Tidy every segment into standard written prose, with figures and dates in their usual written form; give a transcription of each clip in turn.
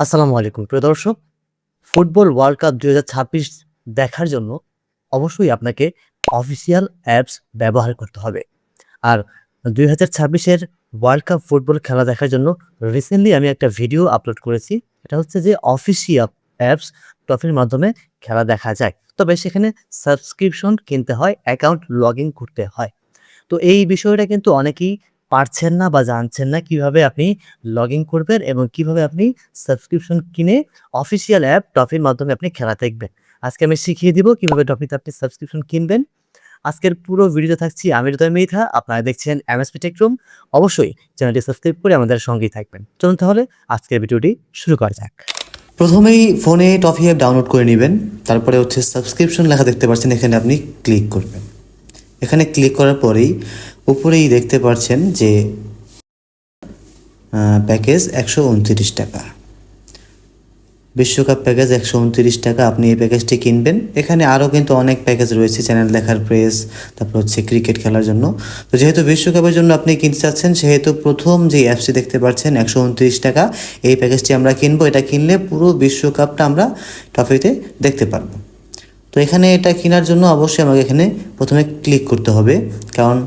আসসালামু আলাইকুম প্রিয় দর্শক। ফুটবল ওয়ার্ল্ড কাপ ২০২৬ দেখার জন্য অবশ্যই আপনাকে অফিসিয়াল অ্যাপস ব্যবহার করতে হবে। আর ২০২৬ এর ওয়ার্ল্ড কাপ ফুটবল খেলা দেখার জন্য রিসেন্টলি আমি একটা ভিডিও আপলোড করেছি। এটা হচ্ছে যে অফিসিয়াল অ্যাপস টফির মাধ্যমে খেলা দেখা যায়। তবে সেখানে সাবস্ক্রিপশন কিনতে হয়, অ্যাকাউন্ট লগইন করতে হয়। তো এই বিষয়টা কিন্তু অনেকেই পারছেন না বা জানছেন না কিভাবে আপনি লগইন করবেন এবং কিভাবে আপনি সাবস্ক্রিপশন কিনে অফিসিয়াল অ্যাপ টফির মাধ্যমে আপনি খেলা দেখবেন। আজকে আমি শিখিয়ে দিব কিভাবে টফিতে আপনি সাবস্ক্রিপশন কিনবেন। আজকের পুরো ভিডিওতে থাকছি আমি হৃদয় মৃধা। আপনারা দেখছেন এমএসপি টেক রুম। অবশ্যই চ্যানেলটি সাবস্ক্রাইব করে আমাদের সঙ্গেই থাকবেন। চলুন তাহলে আজকের ভিডিওটি শুরু করা যাক। প্রথমেই ফোনে টফি অ্যাপ ডাউনলোড করে নেবেন। তারপরে হচ্ছে সাবস্ক্রিপশন লেখা দেখতে পাচ্ছেন, এখানে আপনি ক্লিক করবেন। এখানে ক্লিক করার পরেই উপরেই দেখতে পাচ্ছেন যে প্যাকেজ ১২৯ টাকা, বিশ্বকাপ প্যাকেজ ১২৯ টাকা। আপনি এই প্যাকেজটি কিনবেন। এখানে আরও কিন্তু অনেক প্যাকেজ রয়েছে, চ্যানেল দেখার প্রেস, তারপর হচ্ছে ক্রিকেট খেলার জন্য। তো যেহেতু বিশ্বকাপের জন্য আপনি কিনতে চাচ্ছেন, সেহেতু প্রথম যে অ্যাপসটি দেখতে পাচ্ছেন ১২৯ টাকা, এই প্যাকেজটি আমরা কিনবো। এটা কিনলে পুরো বিশ্বকাপটা আমরা ট্রফিতে দেখতে পারবো। তো এখানে এটা কেনার জন্য অবশ্যই আমাকে এখানে প্রথমে ক্লিক করতে হবে, কারণ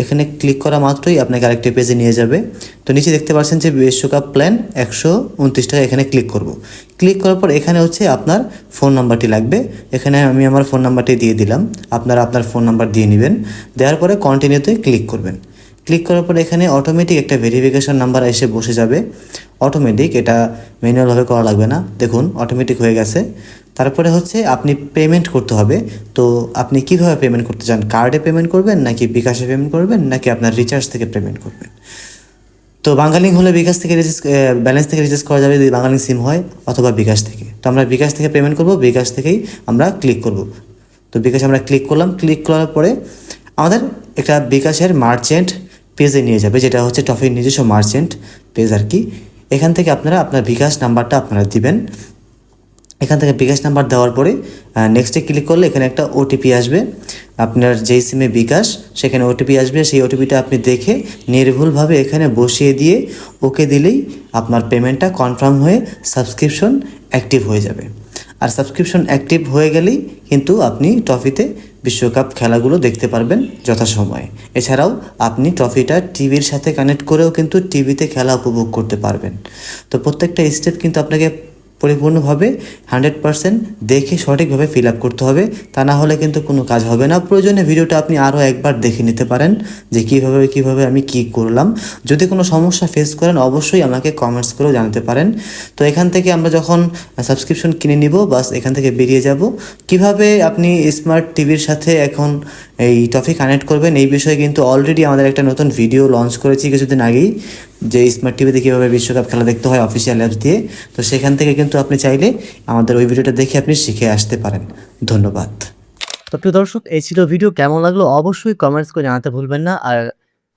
এখানে ক্লিক করা মাত্রই আপনাকে আরেকটি পেজে নিয়ে যাবে। তো নিচে দেখতে পাচ্ছেন যে বিশ্বকাপ প্ল্যান ১২৯ টাকা, এখানে ক্লিক করব। ক্লিক করার পর এখানে হচ্ছে আপনার ফোন নাম্বারটি লাগবে। এখানে আমি আমার ফোন নাম্বারটি দিয়ে দিলাম, আপনারা আপনার ফোন নাম্বার দিয়ে নেবেন। দেওয়ার পরে কন্টিনিউতে ক্লিক করবেন। ক্লিক করার পর এখানে অটোমেটিক একটা ভেরিফিকেশন নাম্বার এসে বসে যাবে। অটোমেটিক, এটা ম্যানুয়ালভাবে করা লাগবে না। দেখুন অটোমেটিক হয়ে গেছে। তারপরে হচ্ছে আপনি পেমেন্ট করতে হবে। তো আপনি কিভাবে পেমেন্ট করতে চান? কার্ডে পেমেন্ট করবেন, নাকি বিকাশে পেমেন্ট করবেন, নাকি আপনার রিচার্জ থেকে পেমেন্ট করবেন? তো বাঙালিং হলে বিকাশ থেকে ব্যালেন্স থেকে রিচার্জ করা যাবে যদি বাঙালিং সিম হয়, অথবা বিকাশ থেকে। তো আমরা বিকাশ থেকে পেমেন্ট করব, বিকাশ থেকেই আমরা ক্লিক করব। তো বিকাশে আমরা ক্লিক করলাম। ক্লিক করার পরে আমাদের একটা বিকাশের মার্চেন্ট পেজে নিয়ে যাবে, যেটা হচ্ছে টফির নিজস্ব মার্চেন্ট পেজ আর কি। এখান থেকে আপনারা আপনার বিকাশ নাম্বারটা আপনারা দিবেন। এখান থেকে বিকাশ নাম্বার দেওয়ার পরে নেক্সটে ক্লিক করলে এখানে একটা ওটিপি আসবে। আপনার যেই সিমে বিকাশ, সেখানে ওটিপি আসবে। সেই ওটিপিটা আপনি দেখে নির্ভুলভাবে এখানে বসিয়ে দিয়ে ওকে দিলেই আপনার পেমেন্টটা কনফার্ম হয়ে সাবস্ক্রিপশন অ্যাক্টিভ হয়ে যাবে। আর সাবস্ক্রিপশন অ্যাক্টিভ হয়ে গেলেই কিন্তু আপনি ট্রফিতে বিশ্বকাপ খেলাগুলো দেখতে পারবেন যথাসময়ে। এছাড়াও আপনি ট্রফিটা টিভির সাথে কানেক্ট করেও কিন্তু টিভিতে খেলা উপভোগ করতে পারবেন। তো প্রত্যেকটা স্টেপ কিন্তু আপনাকে পরিপূর্ণভাবে 100% দেখে সঠিকভাবে ফিল আপ করতে হবে, তা না হলে কিন্তু কোনো কাজ হবে না। প্রয়োজনে ভিডিওটা আপনি আরও একবার দেখে নিতে পারেন যে কীভাবে আমি কি করলাম। যদি কোনো সমস্যা ফেস করেন অবশ্যই আমাকে কমেন্টস করেও জানাতে পারেন। তো এখান থেকে আমরা যখন সাবস্ক্রিপশন কিনে নিব, বাস এখান থেকে বেরিয়ে যাব। কিভাবে আপনি স্মার্ট টিভির সাথে এখন এই টফি কানেক্ট করবেন, এই বিষয়ে কিন্তু অলরেডি আমাদের একটা নতুন ভিডিও লঞ্চ করেছি কিছুদিন আগেই, যে স্মার্ট টিভিতে কীভাবে বিশ্বকাপ খেলা দেখতে হয় অফিসিয়াল অ্যাপস দিয়ে। তো সেখান থেকে কিন্তু আপনি চাইলে আমাদের ওই ভিডিওটা দেখে আপনি শিখে আসতে পারেন। ধন্যবাদ। তো প্রিয় দর্শক, এই ছিল ভিডিও। কেমন লাগলো অবশ্যই কমেন্টস করে জানাতে ভুলবেন না। আর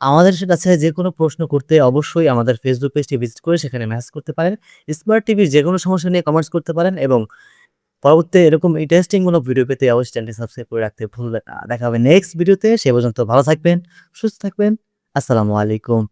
আমাদের কাছে যে কোনো প্রশ্ন করতে অবশ্যই আমাদের ফেসবুক পেজটি ভিজিট করে সেখানে মেসেজ করতে পারেন। স্মার্ট টিভির যেকোনো সমস্যা নিয়ে কমেন্টস করতে পারেন এবং পরবর্তীতে এরকম ইন্টারেস্টিং কোনো ভিডিও পেতে অবশ্যই চ্যানেলটি সাবস্ক্রাইব করে রাখতে ভুলবেন না। দেখা হবে নেক্সট ভিডিওতে। সে পর্যন্ত ভালো থাকবেন, সুস্থ থাকবেন। আসসালামু আলাইকুম।